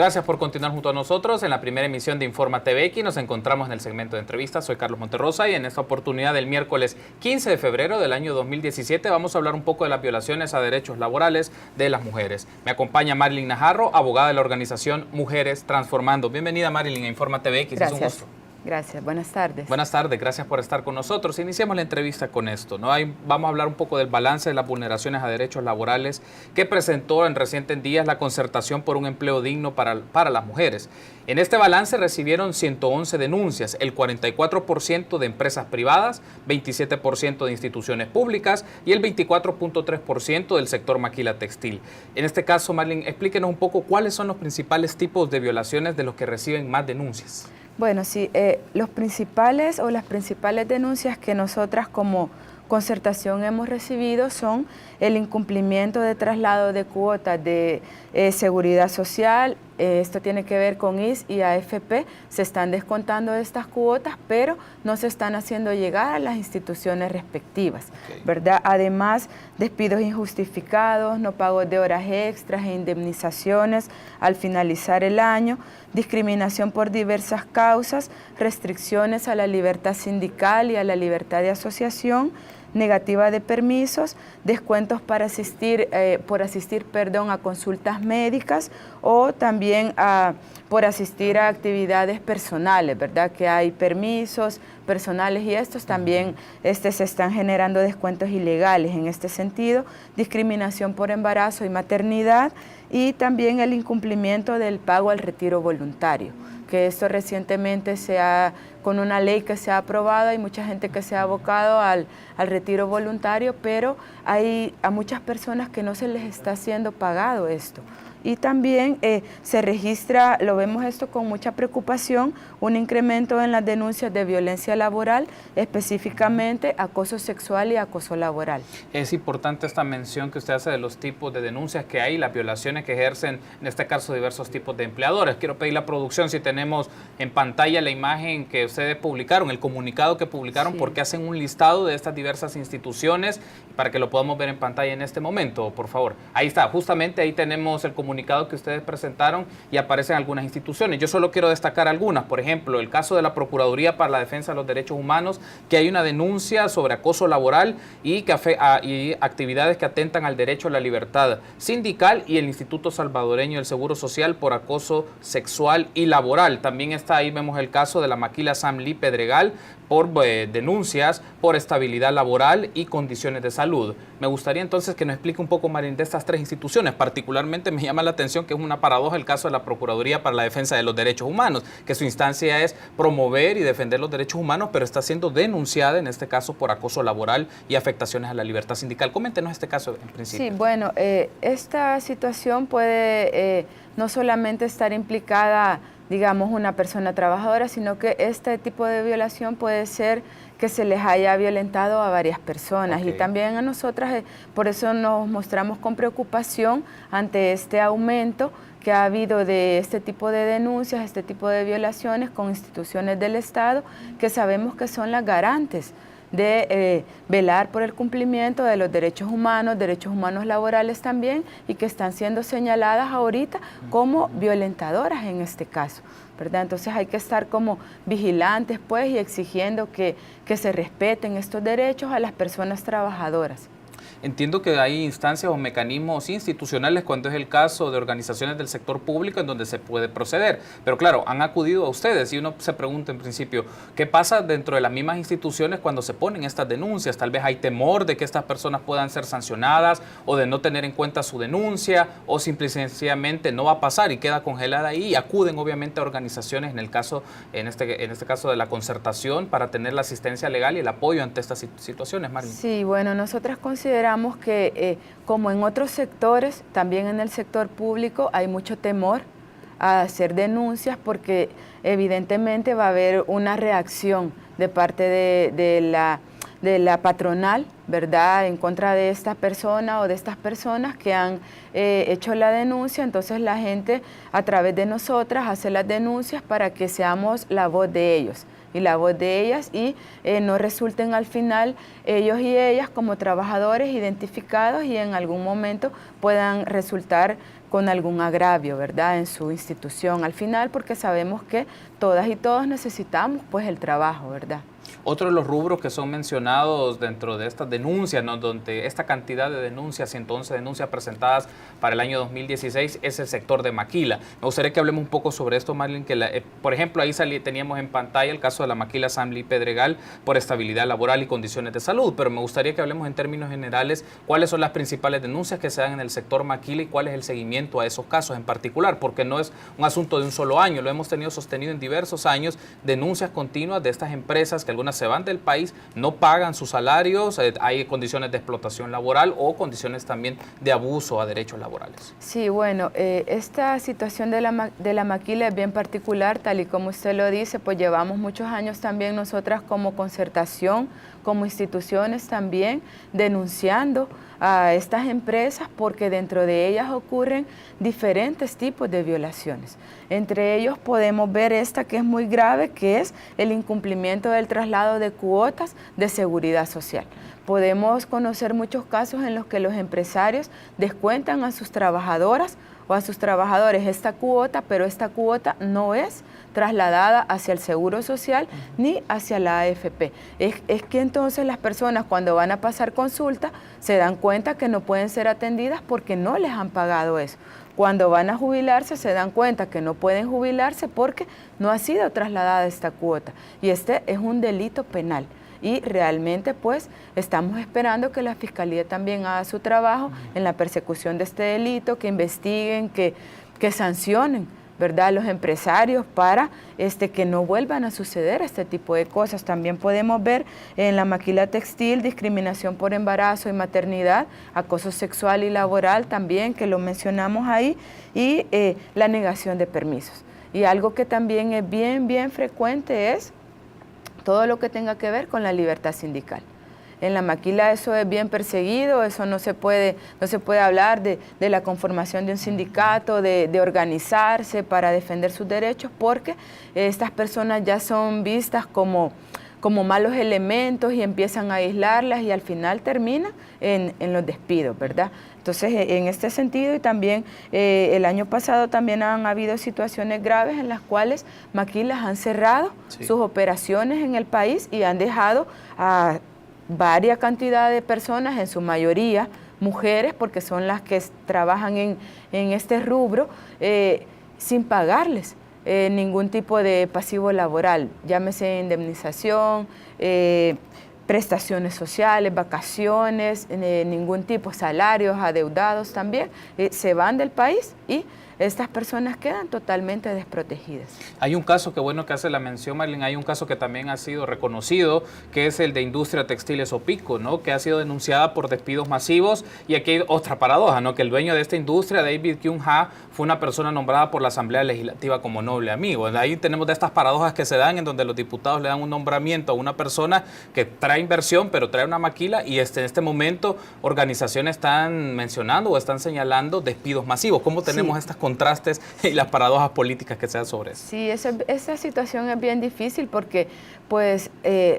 Gracias por continuar junto a nosotros en la primera emisión de Informa TVX. Nos encontramos en el segmento de entrevistas. Soy Carlos Monterrosa y en esta oportunidad del miércoles 15 de febrero del año 2017 vamos a hablar un poco de las violaciones a derechos laborales de las mujeres. Me acompaña Marilyn Najarro, abogada de la organización Mujeres Transformando. Bienvenida, Marilyn, a Informa TVX. Gracias. Es un gusto. Gracias, buenas tardes. Buenas tardes, gracias por estar con nosotros. Iniciemos la entrevista con esto, ¿no? Vamos a hablar un poco del balance de las vulneraciones a derechos laborales que presentó en recientes días la Concertación por un Empleo Digno para las Mujeres. En este balance recibieron 111 denuncias, el 44% de empresas privadas, 27% de instituciones públicas y el 24.3% del sector maquila textil. En este caso, Marlene, explíquenos un poco cuáles son los principales tipos de violaciones de los que reciben más denuncias. Bueno, sí, las principales denuncias que nosotras como Concertación hemos recibido son el incumplimiento de traslado de cuotas de seguridad social. Esto tiene que ver con ISS y AFP. Se están descontando estas cuotas, pero no se están haciendo llegar a las instituciones respectivas, ¿verdad? Además, despidos injustificados, no pagos de horas extras e indemnizaciones al finalizar el año, discriminación por diversas causas, restricciones a la libertad sindical y a la libertad de asociación, negativa de permisos, descuentos para por asistir a consultas médicas o también por asistir a actividades personales, ¿verdad? Que hay permisos personales y estos también se están generando descuentos ilegales en este sentido, discriminación por embarazo y maternidad y también el incumplimiento del pago al retiro voluntario, que esto recientemente con una ley que se ha aprobado, hay mucha gente que se ha abocado al retiro voluntario, pero hay a muchas personas que no se les está siendo pagado esto. Y también se registra, lo vemos esto con mucha preocupación, un incremento en las denuncias de violencia laboral, específicamente acoso sexual y acoso laboral. Es importante esta mención que usted hace de los tipos de denuncias que hay, las violaciones que ejercen, en este caso, diversos tipos de empleadores. Quiero pedir a la producción si tenemos en pantalla la imagen que ustedes publicaron, el comunicado que publicaron, porque hacen un listado de estas diversas instituciones, para que lo podamos ver en pantalla en este momento, por favor. Ahí está, justamente ahí tenemos el comunicado que ustedes presentaron y aparecen algunas instituciones. Yo solo quiero destacar algunas, por ejemplo, el caso de la Procuraduría para la Defensa de los Derechos Humanos, que hay una denuncia sobre acoso laboral y actividades que atentan al derecho a la libertad sindical, y el Instituto Salvadoreño del Seguro Social por acoso sexual y laboral. También está ahí, vemos el caso de la maquila Samli Pedregal por denuncias por estabilidad laboral y condiciones de salud. Me gustaría entonces que nos explique un poco, Marín, de estas tres instituciones. Particularmente me llama la atención que es una paradoja el caso de la Procuraduría para la Defensa de los Derechos Humanos, que su instancia es promover y defender los derechos humanos, pero está siendo denunciada en este caso por acoso laboral y afectaciones a la libertad sindical. Coméntenos este caso en principio. Sí, bueno, esta situación puede no solamente estar implicada, digamos, una persona trabajadora, sino que este tipo de violación puede ser que se les haya violentado a varias personas. Y también a nosotras, por eso nos mostramos con preocupación ante este aumento que ha habido de este tipo de denuncias, este tipo de violaciones con instituciones del Estado, que sabemos que son las garantes de velar por el cumplimiento de los derechos humanos laborales también, y que están siendo señaladas ahorita como violentadoras en este caso, ¿verdad? Entonces hay que estar como vigilantes, pues, y exigiendo que se respeten estos derechos a las personas trabajadoras. Entiendo que hay instancias o mecanismos institucionales cuando es el caso de organizaciones del sector público en donde se puede proceder. Pero claro, han acudido a ustedes y uno se pregunta en principio, ¿qué pasa dentro de las mismas instituciones cuando se ponen estas denuncias? Tal vez hay temor de que estas personas puedan ser sancionadas o de no tener en cuenta su denuncia, o simple y sencillamente no va a pasar y queda congelada ahí, y acuden obviamente a organizaciones, en este caso de la Concertación, para tener la asistencia legal y el apoyo ante estas situaciones, Marilyn. Sí, bueno, nosotras consideramos que como en otros sectores, también en el sector público hay mucho temor a hacer denuncias, porque evidentemente va a haber una reacción de parte de la patronal, ¿verdad?, en contra de esta persona o de estas personas que han hecho la denuncia. Entonces la gente a través de nosotras hace las denuncias para que seamos la voz de ellos. y la voz de ellas y no resulten al final ellos y ellas como trabajadores identificados y en algún momento puedan resultar con algún agravio, ¿verdad?, en su institución al final, porque sabemos que todas y todos necesitamos pues el trabajo, ¿verdad? Otro de los rubros que son mencionados dentro de estas denuncias, ¿no?, donde esta cantidad de denuncias, 111 denuncias presentadas para el año 2016, es el sector de maquila. Me gustaría que hablemos un poco sobre esto, Marlene, que por ejemplo ahí teníamos en pantalla el caso de la maquila San Luis Pedregal por estabilidad laboral y condiciones de salud, pero me gustaría que hablemos en términos generales cuáles son las principales denuncias que se dan en el sector maquila y cuál es el seguimiento a esos casos en particular, porque no es un asunto de un solo año, lo hemos tenido sostenido en diversos años, denuncias continuas de estas empresas que algunas se van del país, no pagan sus salarios, hay condiciones de explotación laboral o condiciones también de abuso a derechos laborales. Sí, bueno, esta situación de la maquila es bien particular, tal y como usted lo dice, pues llevamos muchos años también nosotras como concertación, como instituciones también, denunciando a estas empresas porque dentro de ellas ocurren diferentes tipos de violaciones. Entre ellos podemos ver esta que es muy grave, que es el incumplimiento del traslado de cuotas de seguridad social. Podemos conocer muchos casos en los que los empresarios descuentan a sus trabajadoras o a sus trabajadores esta cuota, pero esta cuota no es trasladada hacia el Seguro Social ni hacia la AFP. Es que entonces las personas cuando van a pasar consulta se dan cuenta que no pueden ser atendidas porque no les han pagado eso. Cuando van a jubilarse se dan cuenta que no pueden jubilarse porque no ha sido trasladada esta cuota. Y este es un delito penal. Y realmente pues estamos esperando que la Fiscalía también haga su trabajo en la persecución de este delito, que investiguen, que sancionen, ¿verdad?, a los empresarios para que no vuelvan a suceder este tipo de cosas. También podemos ver en la maquila textil discriminación por embarazo y maternidad, acoso sexual y laboral también, que lo mencionamos ahí, y la negación de permisos. Y algo que también es bien frecuente es todo lo que tenga que ver con la libertad sindical. En la maquila eso es bien perseguido, eso no se puede hablar de la conformación de un sindicato, de organizarse para defender sus derechos, porque estas personas ya son vistas como malos elementos y empiezan a aislarlas y al final terminan en los despidos, ¿verdad? Entonces, en este sentido, y también el año pasado también han habido situaciones graves en las cuales maquilas han cerrado sus operaciones en el país y han dejado a varias cantidad de personas, en su mayoría mujeres, porque son las que trabajan en este rubro, sin pagarles ningún tipo de pasivo laboral, llámese indemnización, prestaciones sociales, vacaciones, ningún tipo, salarios adeudados también, se van del país y estas personas quedan totalmente desprotegidas. Hay un caso que bueno que hace la mención, Marlene, hay un caso que también ha sido reconocido, que es el de Industria Textiles Opico, ¿no?, que ha sido denunciada por despidos masivos, y aquí hay otra paradoja, ¿no?, que el dueño de esta industria, David Kyung Ha, fue una persona nombrada por la Asamblea Legislativa como noble amigo. Ahí tenemos de estas paradojas que se dan en donde los diputados le dan un nombramiento a una persona que trae inversión, pero trae una maquila, y en este momento organizaciones están mencionando o están señalando despidos masivos. ¿Cómo tenemos estas contrastes y las paradojas políticas que se dan sobre eso? Sí, esa situación es bien difícil porque pues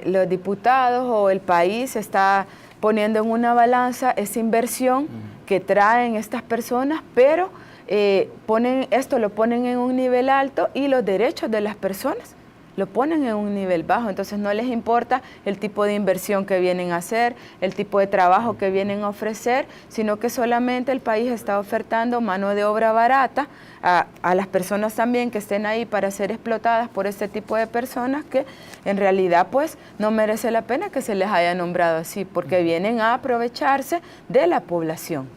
los diputados o el país está poniendo en una balanza esa inversión que traen estas personas, pero lo ponen en un nivel alto y los derechos de las personas lo ponen en un nivel bajo, entonces no les importa el tipo de inversión que vienen a hacer, el tipo de trabajo que vienen a ofrecer, sino que solamente el país está ofertando mano de obra barata a las personas también que estén ahí para ser explotadas por este tipo de personas que en realidad pues no merece la pena que se les haya nombrado así, porque vienen a aprovecharse de la población.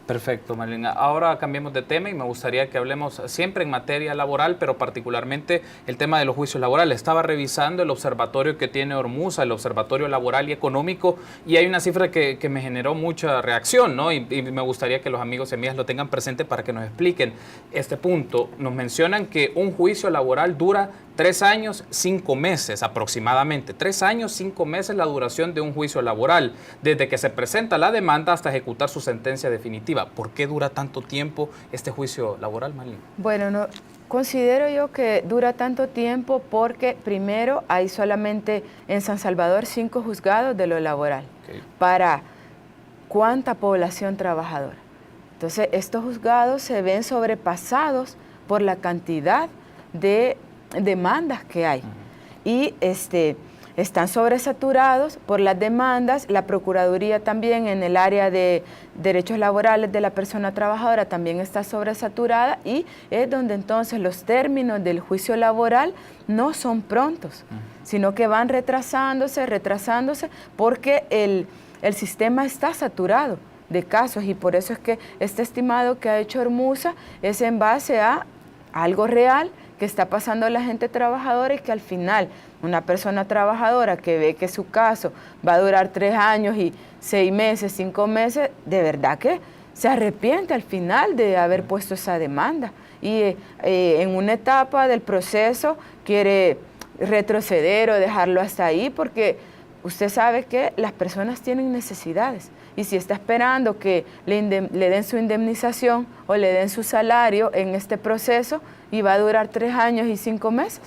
Perfecto, Marlene. Ahora cambiemos de tema y me gustaría que hablemos siempre en materia laboral, pero particularmente el tema de los juicios laborales. Estaba revisando el observatorio que tiene Ormusa, el Observatorio Laboral y Económico, y hay una cifra que me generó mucha reacción, ¿no? Y me gustaría que los amigos y amigas lo tengan presente para que nos expliquen este punto. Nos mencionan que un juicio laboral dura 3 años, 5 meses aproximadamente. 3 años, 5 meses la duración de un juicio laboral, desde que se presenta la demanda hasta ejecutar su sentencia definitiva. ¿Por qué dura tanto tiempo este juicio laboral, Marlene? Bueno, no, considero yo que dura tanto tiempo porque primero hay solamente en San Salvador 5 juzgados de lo laboral. Okay. Para cuánta población trabajadora. Entonces, estos juzgados se ven sobrepasados por la cantidad de demandas que hay. Y están sobresaturados por las demandas. La Procuraduría también en el área de derechos laborales de la persona trabajadora también está sobresaturada, y es donde entonces los términos del juicio laboral no son prontos, sino que van retrasándose, porque el sistema está saturado de casos, y por eso es que este estimado que ha hecho Hermusa es en base a algo real que está pasando a la gente trabajadora, y que al final una persona trabajadora que ve que su caso va a durar 3 años y 6 meses, 5 meses, de verdad que se arrepiente al final de haber puesto esa demanda, y en una etapa del proceso quiere retroceder o dejarlo hasta ahí, porque usted sabe que las personas tienen necesidades, y si está esperando que le den su indemnización o le den su salario en este proceso y va a durar 3 años y 5 meses,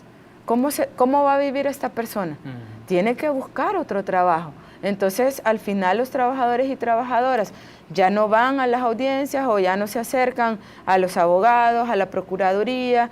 ¿cómo va a vivir esta persona? Tiene que buscar otro trabajo. Entonces, al final los trabajadores y trabajadoras ya no van a las audiencias o ya no se acercan a los abogados, a la Procuraduría,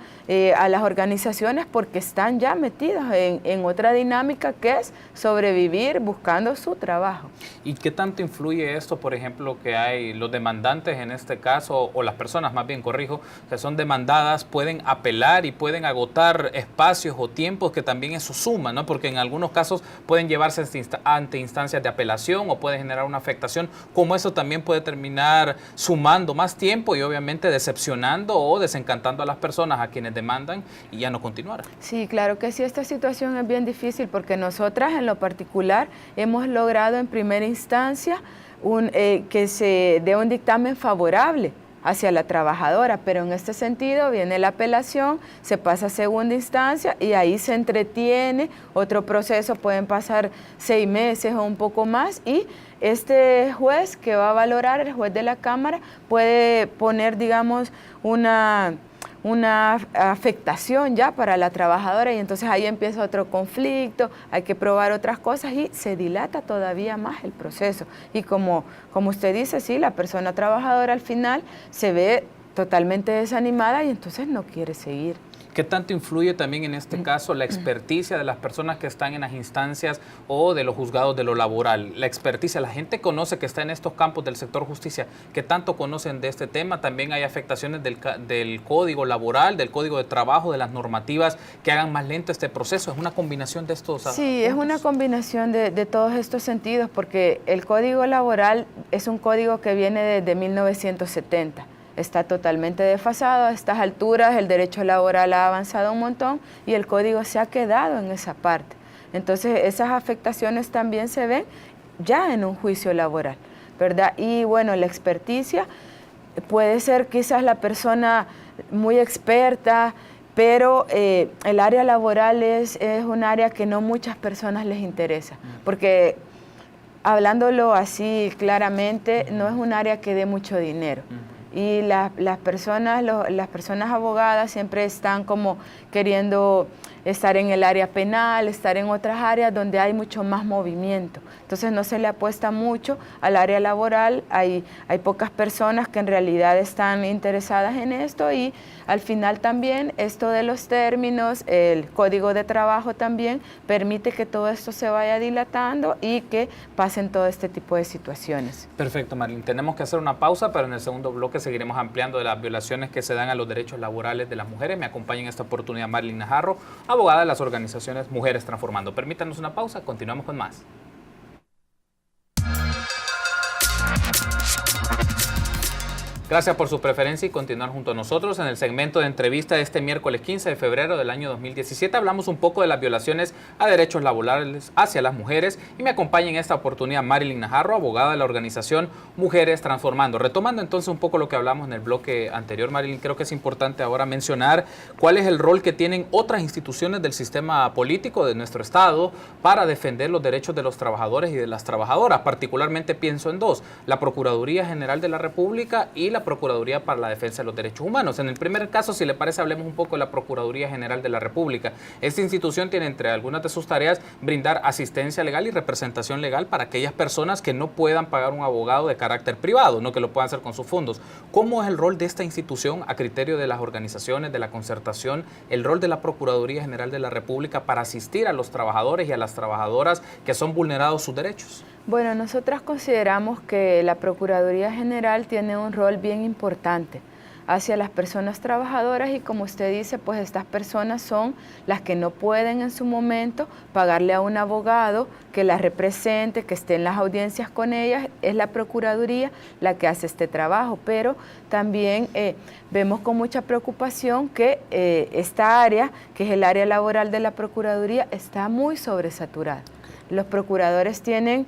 a las organizaciones, porque están ya metidos en otra dinámica que es sobrevivir buscando su trabajo. ¿Y qué tanto influye esto, por ejemplo, que hay los demandantes en este caso, o las personas más bien, corrijo, que son demandadas, pueden apelar y pueden agotar espacios o tiempos, que también eso suma, ¿no? Porque en algunos casos pueden llevarse ante instancias de apelación o puede generar una afectación, como eso también puede terminar sumando más tiempo y obviamente decepcionando o desencantando a las personas a quienes demandan y ya no continuar. Sí, claro que sí, esta situación es bien difícil, porque nosotras en lo particular hemos logrado en primera instancia que se dé un dictamen favorable hacia la trabajadora, pero en este sentido viene la apelación, se pasa a segunda instancia y ahí se entretiene otro proceso, pueden pasar 6 meses o un poco más, y este juez que va a valorar, el juez de la Cámara, puede poner, digamos, una afectación ya para la trabajadora, y entonces ahí empieza otro conflicto, hay que probar otras cosas y se dilata todavía más el proceso. Y como usted dice, sí, la persona trabajadora al final se ve totalmente desanimada y entonces no quiere seguir. ¿Qué tanto influye también en este caso la experticia de las personas que están en las instancias o de los juzgados de lo laboral? La experticia, la gente conoce que está en estos campos del sector justicia, ¿qué tanto conocen de este tema? También hay afectaciones del código laboral, del código de trabajo, de las normativas que hagan más lento este proceso. ¿Es una combinación de estos Sí, puntos? Es una combinación de todos estos sentidos, porque el código laboral es un código que viene desde 1970. Está totalmente desfasado. A estas alturas el derecho laboral ha avanzado un montón y el código se ha quedado en esa parte. Entonces esas afectaciones también se ven ya en un juicio laboral, ¿verdad? Y bueno, la experticia puede ser quizás la persona muy experta, pero el área laboral es un área que no muchas personas les interesa, porque hablándolo así claramente, no es un área que dé mucho dinero. Y las personas abogadas siempre están como queriendo estar en el área penal, estar en otras áreas donde hay mucho más movimiento. Entonces no se le apuesta mucho al área laboral, hay pocas personas que en realidad están interesadas en esto, y al final también esto de los términos, el código de trabajo también permite que todo esto se vaya dilatando y que pasen todo este tipo de situaciones. Perfecto, Marlene. Tenemos que hacer una pausa, pero en el segundo bloque seguiremos ampliando de las violaciones que se dan a los derechos laborales de las mujeres. Me acompaña en esta oportunidad Marlene Najarro, abogada de las organizaciones Mujeres Transformando. Permítanos una pausa, continuamos con más. Gracias por su preferencia y continuar junto a nosotros. En el segmento de entrevista de este miércoles 15 de febrero del año 2017 hablamos un poco de las violaciones a derechos laborales hacia las mujeres y me acompaña en esta oportunidad Marilyn Najarro, abogada de la organización Mujeres Transformando. Retomando entonces un poco lo que hablamos en el bloque anterior, Marilyn, creo que es importante ahora mencionar cuál es el rol que tienen otras instituciones del sistema político de nuestro Estado para defender los derechos de los trabajadores y de las trabajadoras. Particularmente pienso en dos: la Procuraduría General de la República y la Procuraduría para la Defensa de los Derechos Humanos. En el primer caso, si le parece, hablemos un poco de la Procuraduría General de la República. Esta institución tiene entre algunas de sus tareas brindar asistencia legal y representación legal para aquellas personas que no puedan pagar un abogado de carácter privado, no que lo puedan hacer con sus fondos. ¿Cómo es el rol de esta institución a criterio de las organizaciones, de la concertación, el rol de la Procuraduría General de la República para asistir a los trabajadores y a las trabajadoras que son vulnerados sus derechos? Bueno, nosotras consideramos que la Procuraduría General tiene un rol bien importante hacia las personas trabajadoras y, como usted dice, pues estas personas son las que no pueden en su momento pagarle a un abogado que las represente, que esté en las audiencias con ellas. Es la Procuraduría la que hace este trabajo, pero también vemos con mucha preocupación que esta área, que es el área laboral de la Procuraduría, está muy sobresaturada. Los procuradores tienen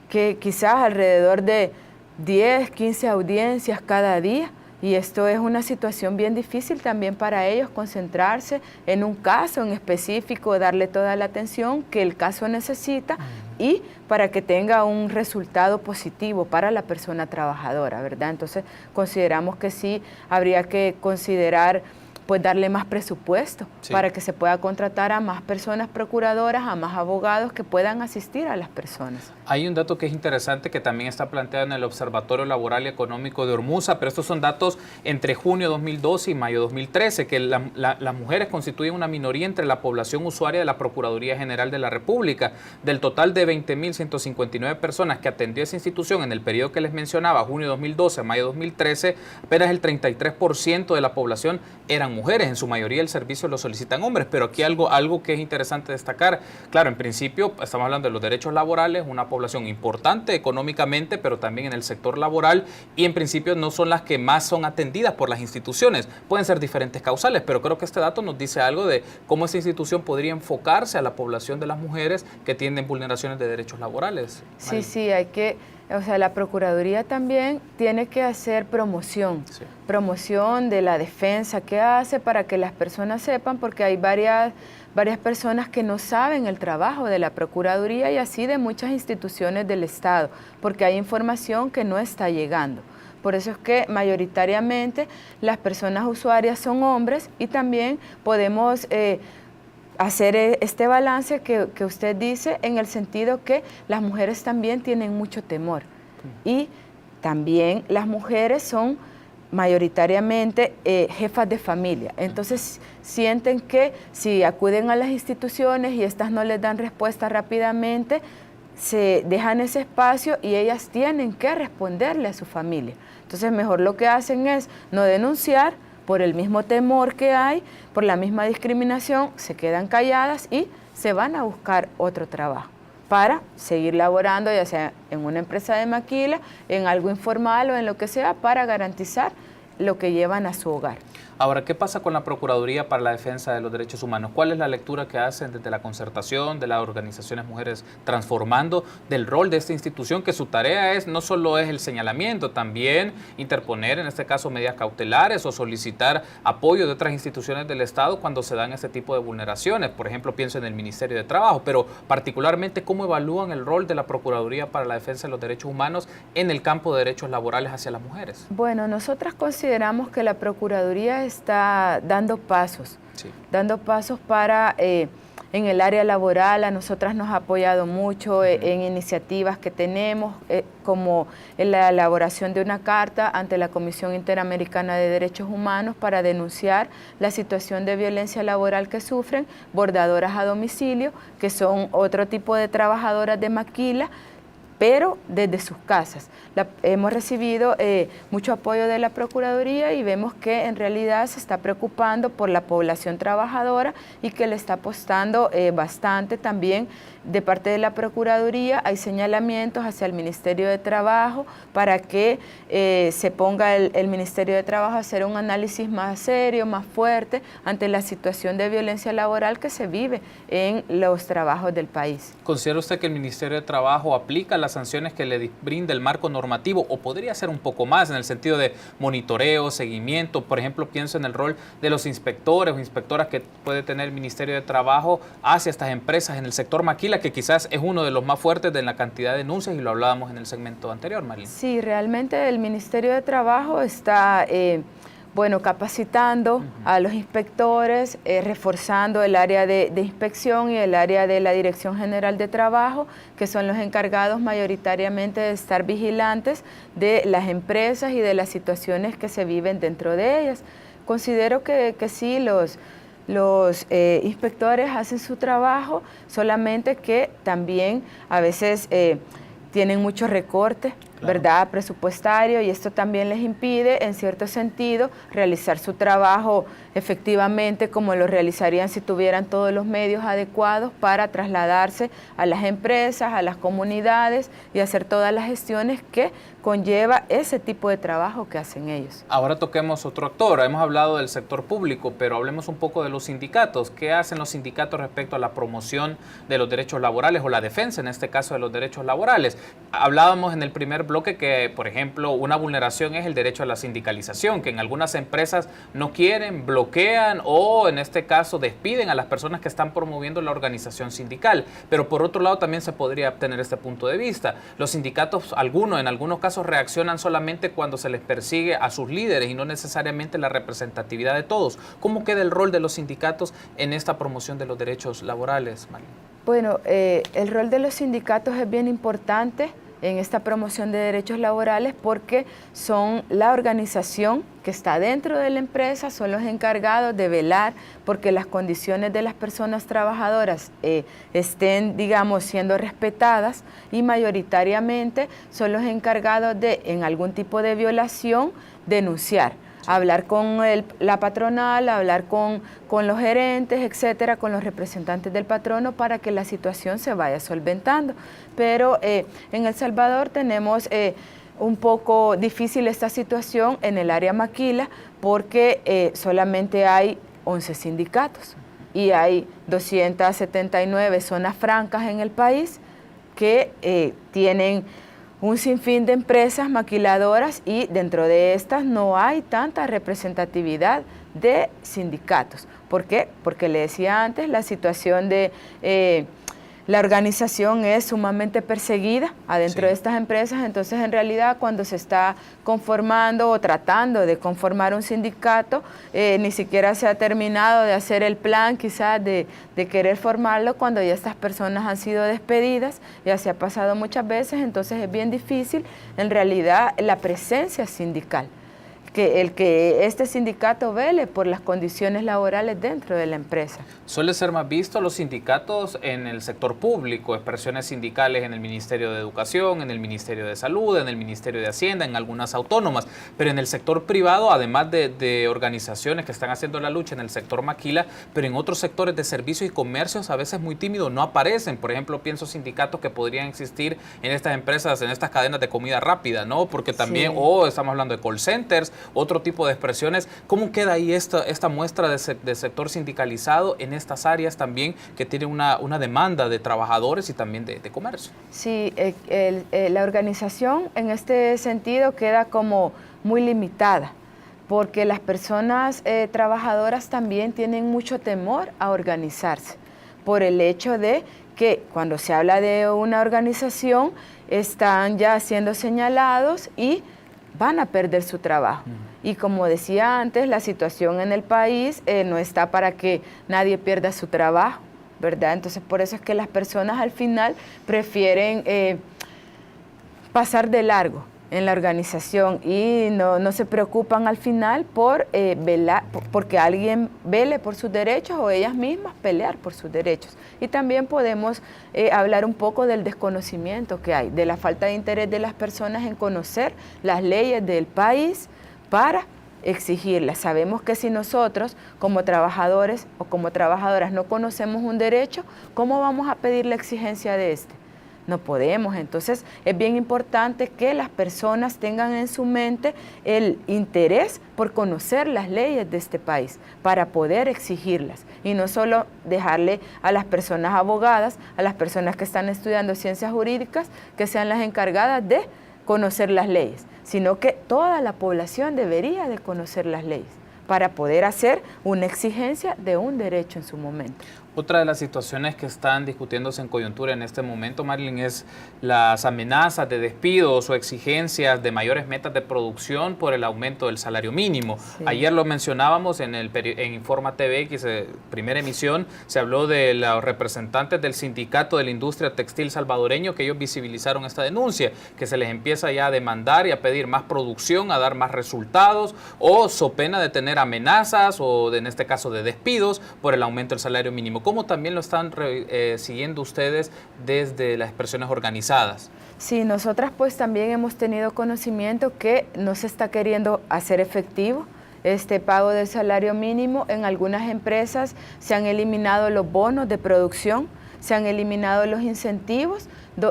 que quizás alrededor de 10, 15 audiencias cada día, y esto es una situación bien difícil también para ellos, concentrarse en un caso en específico, darle toda la atención que el caso necesita y para que tenga un resultado positivo para la persona trabajadora, ¿verdad? Entonces consideramos que sí habría que considerar pues darle más presupuesto para que se pueda contratar a más personas procuradoras, a más abogados que puedan asistir a las personas. Hay un dato que es interesante que también está planteado en el Observatorio Laboral y Económico de Ormuza, pero estos son datos entre junio 2012 y mayo 2013, que las mujeres constituyen una minoría entre la población usuaria de la Procuraduría General de la República. Del total de 20.159 personas que atendió esa institución en el periodo que les mencionaba, junio 2012 a mayo 2013, apenas el 33% de la población eran mujeres. En su mayoría el servicio lo solicitan hombres, pero aquí algo que es interesante destacar. Claro, en principio estamos hablando de los derechos laborales, una población importante económicamente, pero también en el sector laboral, y en principio no son las que más son atendidas por las instituciones. Pueden ser diferentes causales, pero creo que este dato nos dice algo de cómo esa institución podría enfocarse a la población de las mujeres que tienen vulneraciones de derechos laborales. Sí, sí, la Procuraduría también tiene que hacer promoción, promoción de la defensa que hace para que las personas sepan, porque hay varias personas que no saben el trabajo de la Procuraduría y así de muchas instituciones del Estado, porque hay información que no está llegando. Por eso es que mayoritariamente las personas usuarias son hombres y también podemos hacer este balance que usted dice, en el sentido que las mujeres también tienen mucho temor y también las mujeres son mayoritariamente jefas de familia, entonces sienten que si acuden a las instituciones y estas no les dan respuesta rápidamente, se dejan ese espacio y ellas tienen que responderle a su familia. Entonces mejor lo que hacen es no denunciar por el mismo temor que hay, por la misma discriminación, se quedan calladas y se van a buscar otro trabajo para seguir laborando, ya sea en una empresa de maquila, en algo informal o en lo que sea, para garantizar lo que llevan a su hogar. Ahora, ¿qué pasa con la Procuraduría para la Defensa de los Derechos Humanos? ¿Cuál es la lectura que hacen desde la concertación, de las organizaciones Mujeres Transformando, del rol de esta institución, que su tarea no solo es el señalamiento, también interponer, en este caso, medidas cautelares o solicitar apoyo de otras instituciones del Estado cuando se dan este tipo de vulneraciones? Por ejemplo, pienso en el Ministerio de Trabajo, pero particularmente, ¿cómo evalúan el rol de la Procuraduría para la Defensa de los Derechos Humanos en el campo de derechos laborales hacia las mujeres? Bueno, nosotras consideramos que la Procuraduría está dando pasos, para en el área laboral. A nosotras nos ha apoyado mucho en iniciativas que tenemos, como en la elaboración de una carta ante la Comisión Interamericana de Derechos Humanos para denunciar la situación de violencia laboral que sufren bordadoras a domicilio, que son otro tipo de trabajadoras de maquila, pero desde sus casas. Hemos recibido mucho apoyo de la Procuraduría y vemos que en realidad se está preocupando por la población trabajadora y que le está apostando bastante también de parte de la Procuraduría. Hay señalamientos hacia el Ministerio de Trabajo para que se ponga el Ministerio de Trabajo a hacer un análisis más serio, más fuerte ante la situación de violencia laboral que se vive en los trabajos del país. ¿Considera usted que el Ministerio de Trabajo aplica las sanciones que le brinda el marco normativo o podría ser un poco más en el sentido de monitoreo, seguimiento? Por ejemplo, pienso en el rol de los inspectores o inspectoras que puede tener el Ministerio de Trabajo hacia estas empresas en el sector maquila, que quizás es uno de los más fuertes de la cantidad de denuncias y lo hablábamos en el segmento anterior, Marlene. Sí, realmente el Ministerio de Trabajo está capacitando a los inspectores, reforzando el área de inspección y el área de la Dirección General de Trabajo, que son los encargados mayoritariamente de estar vigilantes de las empresas y de las situaciones que se viven dentro de ellas. Considero que sí, los inspectores hacen su trabajo, solamente que también a veces tienen muchos recortes, ¿verdad?, presupuestario, y esto también les impide, en cierto sentido, realizar su trabajo efectivamente como lo realizarían si tuvieran todos los medios adecuados para trasladarse a las empresas, a las comunidades y hacer todas las gestiones que conlleva ese tipo de trabajo que hacen ellos. Ahora toquemos otro actor. Hemos hablado del sector público, pero hablemos un poco de los sindicatos. ¿Qué hacen los sindicatos respecto a la promoción de los derechos laborales o la defensa, en este caso, de los derechos laborales? Hablábamos en el primer bloque que, por ejemplo, una vulneración es el derecho a la sindicalización, que en algunas empresas no quieren, bloquean o, en este caso, despiden a las personas que están promoviendo la organización sindical. Pero por otro lado también se podría obtener este punto de vista. Los sindicatos, en algunos casos, reaccionan solamente cuando se les persigue a sus líderes y no necesariamente la representatividad de todos. ¿Cómo queda el rol de los sindicatos en esta promoción de los derechos laborales, Marlene? Bueno, el rol de los sindicatos es bien importante en esta promoción de derechos laborales porque son la organización que está dentro de la empresa, son los encargados de velar porque las condiciones de las personas trabajadoras estén, digamos, siendo respetadas, y mayoritariamente son los encargados de, en algún tipo de violación, denunciar. Hablar con la patronal, hablar con los gerentes, etcétera, con los representantes del patrono para que la situación se vaya solventando. Pero en El Salvador tenemos un poco difícil esta situación en el área maquila porque solamente hay 11 sindicatos y hay 279 zonas francas en el país que tienen un sinfín de empresas maquiladoras y dentro de estas no hay tanta representatividad de sindicatos. ¿Por qué? Porque le decía antes, la situación de la organización es sumamente perseguida adentro de estas empresas, entonces en realidad cuando se está conformando o tratando de conformar un sindicato, ni siquiera se ha terminado de hacer el plan quizás de querer formarlo cuando ya estas personas han sido despedidas, ya se ha pasado muchas veces, entonces es bien difícil en realidad la presencia sindical. Que este sindicato vele por las condiciones laborales dentro de la empresa. Suele ser más visto los sindicatos en el sector público, expresiones sindicales en el Ministerio de Educación, en el Ministerio de Salud, en el Ministerio de Hacienda, en algunas autónomas, pero en el sector privado, además de organizaciones que están haciendo la lucha en el sector maquila, pero en otros sectores de servicios y comercios a veces muy tímidos, no aparecen. Por ejemplo, pienso sindicatos que podrían existir en estas empresas, en estas cadenas de comida rápida, ¿no? Porque también, estamos hablando de call centers, otro tipo de expresiones. ¿Cómo queda ahí esta muestra de sector sindicalizado en estas áreas también que tienen una demanda de trabajadores y también de comercio? Sí, la organización en este sentido queda como muy limitada porque las personas trabajadoras también tienen mucho temor a organizarse por el hecho de que cuando se habla de una organización están ya siendo señalados y van a perder su trabajo. Y como decía antes, la situación en el país no está para que nadie pierda su trabajo, ¿verdad? Entonces, por eso es que las personas al final prefieren pasar de largo en la organización y no se preocupan al final por velar, porque alguien vele por sus derechos o ellas mismas pelear por sus derechos. Y también podemos hablar un poco del desconocimiento que hay, de la falta de interés de las personas en conocer las leyes del país para exigirlas. Sabemos que si nosotros como trabajadores o como trabajadoras no conocemos un derecho, ¿cómo vamos a pedir la exigencia de este? No podemos. Entonces es bien importante que las personas tengan en su mente el interés por conocer las leyes de este país para poder exigirlas y no solo dejarle a las personas abogadas, a las personas que están estudiando ciencias jurídicas, que sean las encargadas de conocer las leyes, sino que toda la población debería de conocer las leyes para poder hacer una exigencia de un derecho en su momento. Otra de las situaciones que están discutiéndose en coyuntura en este momento, Marilyn, es las amenazas de despidos o exigencias de mayores metas de producción por el aumento del salario mínimo. Sí. Ayer lo mencionábamos en Informa TVX, primera emisión, se habló de los representantes del Sindicato de la Industria Textil Salvadoreño, que ellos visibilizaron esta denuncia, que se les empieza ya a demandar y a pedir más producción, a dar más resultados, o so pena de tener amenazas o en este caso de despidos por el aumento del salario mínimo. ¿Cómo también lo están siguiendo ustedes desde las expresiones organizadas? Sí, nosotras pues también hemos tenido conocimiento que no se está queriendo hacer efectivo este pago del salario mínimo. En algunas empresas se han eliminado los bonos de producción, se han eliminado los incentivos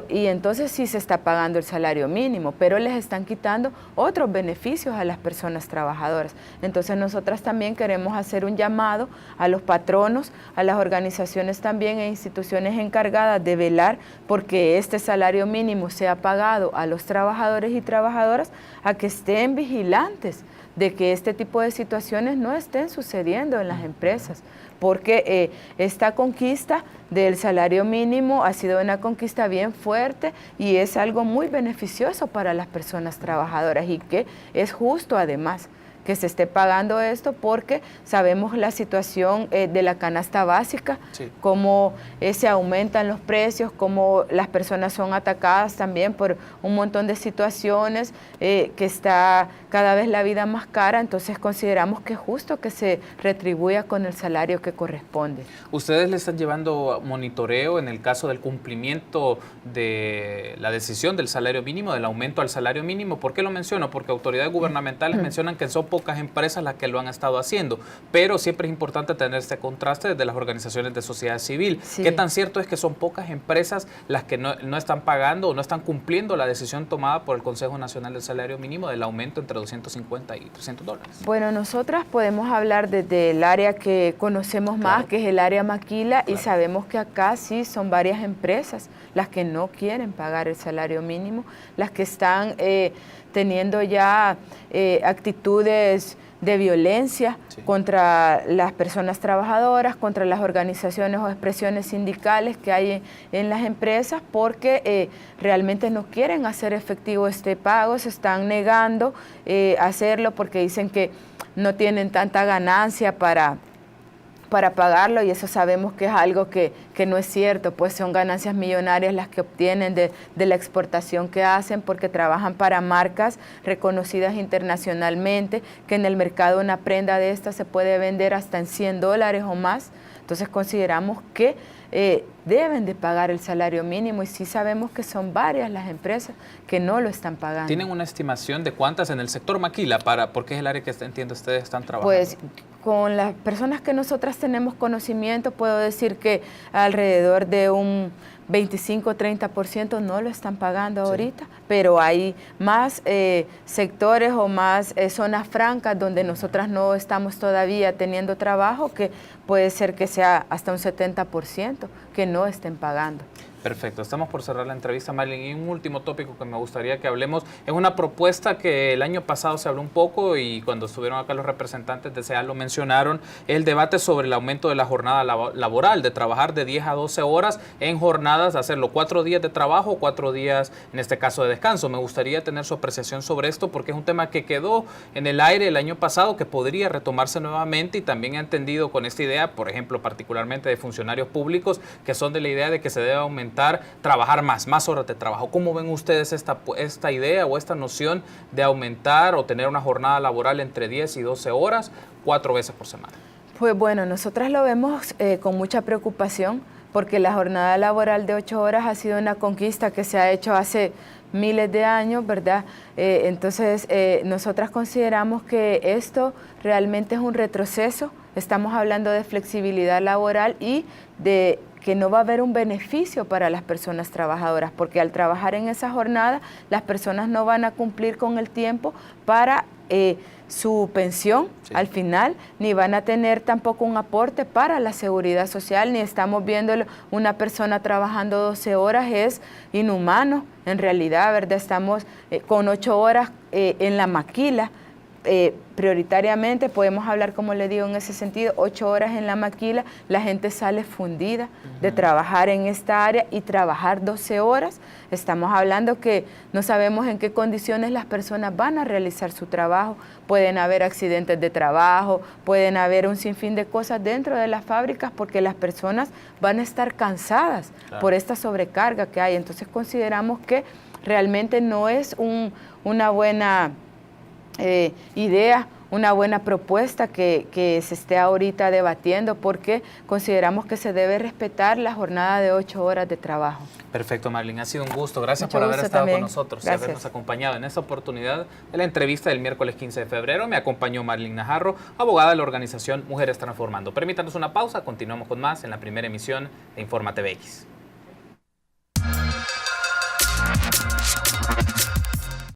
y entonces sí se está pagando el salario mínimo, pero les están quitando otros beneficios a las personas trabajadoras. Entonces nosotras también queremos hacer un llamado a los patronos, a las organizaciones también e instituciones encargadas de velar porque este salario mínimo sea pagado a los trabajadores y trabajadoras, a que estén vigilantes de que este tipo de situaciones no estén sucediendo en las empresas, porque esta conquista del salario mínimo ha sido una conquista bien fuerte y es algo muy beneficioso para las personas trabajadoras y que es justo además que se esté pagando esto porque sabemos la situación de la canasta básica, sí, cómo se aumentan los precios, cómo las personas son atacadas también por un montón de situaciones, que está cada vez la vida más cara, entonces consideramos que es justo que se retribuya con el salario que corresponde. ¿Ustedes le están llevando monitoreo en el caso del cumplimiento de la decisión del salario mínimo, del aumento al salario mínimo? ¿Por qué lo menciono? Porque autoridades gubernamentales mencionan que son pocas empresas las que lo han estado haciendo, pero siempre es importante tener este contraste desde las organizaciones de sociedad civil. Sí. ¿Qué tan cierto es que son pocas empresas las que no están pagando o no están cumpliendo la decisión tomada por el Consejo Nacional del Salario Mínimo del aumento entre $250 y $300? Bueno, nosotras podemos hablar desde el área que conocemos más, claro, que es el área maquila, claro, y sabemos que acá sí son varias empresas las que no quieren pagar el salario mínimo, las que están teniendo ya actitudes de violencia, sí, contra las personas trabajadoras, contra las organizaciones o expresiones sindicales que hay en las empresas, porque realmente no quieren hacer efectivo este pago, se están negando a hacerlo porque dicen que no tienen tanta ganancia para pagarlo, y eso sabemos que es algo que no es cierto, pues son ganancias millonarias las que obtienen de la exportación que hacen, porque trabajan para marcas reconocidas internacionalmente, que en el mercado una prenda de esta se puede vender hasta en $100 o más. Entonces consideramos que deben de pagar el salario mínimo, y sí sabemos que son varias las empresas que no lo están pagando. ¿Tienen una estimación de cuántas en el sector maquila, porque es el área que entiendo ustedes están trabajando? Pues con las personas que nosotras tenemos conocimiento, puedo decir que alrededor de un 25-30% no lo están pagando ahorita, sí, pero hay más sectores o más zonas francas donde nosotras no estamos todavía teniendo trabajo, que puede ser que sea hasta un 70% que no estén pagando. Perfecto, estamos por cerrar la entrevista, Marilyn, y un último tópico que me gustaría que hablemos es una propuesta que el año pasado se habló un poco y cuando estuvieron acá los representantes de SEA lo mencionaron, el debate sobre el aumento de la jornada laboral, de trabajar de 10 a 12 horas en jornadas, de hacerlo 4 días de trabajo, 4 días en este caso de descanso. Me gustaría tener su apreciación sobre esto porque es un tema que quedó en el aire el año pasado, que podría retomarse nuevamente, y también he entendido con esta idea, por ejemplo, particularmente de funcionarios públicos, que son de la idea de que se debe aumentar aumentar, trabajar más horas de trabajo. ¿Cómo ven ustedes esta idea o esta noción de aumentar o tener una jornada laboral entre 10 y 12 horas, 4 veces por semana? Pues bueno, nosotras lo vemos con mucha preocupación porque la jornada laboral de 8 horas ha sido una conquista que se ha hecho hace miles de años, ¿verdad? Entonces, nosotras consideramos que esto realmente es un retroceso. Estamos hablando de flexibilidad laboral y de que no va a haber un beneficio para las personas trabajadoras, porque al trabajar en esa jornada, las personas no van a cumplir con el tiempo para su pensión al final, ni van a tener tampoco un aporte para la seguridad social, ni estamos viendo una persona trabajando 12 horas, es inhumano en realidad, ¿verdad? Estamos con 8 horas en la maquila, prioritariamente podemos hablar, como le digo, en ese sentido, 8 horas en la maquila, la gente sale fundida de trabajar en esta área y trabajar 12 horas. Estamos hablando que no sabemos en qué condiciones las personas van a realizar su trabajo. Pueden haber accidentes de trabajo, pueden haber un sinfín de cosas dentro de las fábricas porque las personas van a estar cansadas por esta sobrecarga que hay. Entonces consideramos que realmente no es una buena idea, una buena propuesta que se esté ahorita debatiendo, porque consideramos que se debe respetar la jornada de 8 horas de trabajo. Perfecto, Marlene, ha sido un gusto. Gracias Mucho por haber gusto estado también. con nosotros Gracias. y habernos acompañado en esta oportunidad de la entrevista del miércoles 15 de febrero. Me acompañó Marlene Najarro, abogada de la organización Mujeres Transformando. Permítanos una pausa, continuamos con más en la primera emisión de Infórmate BX.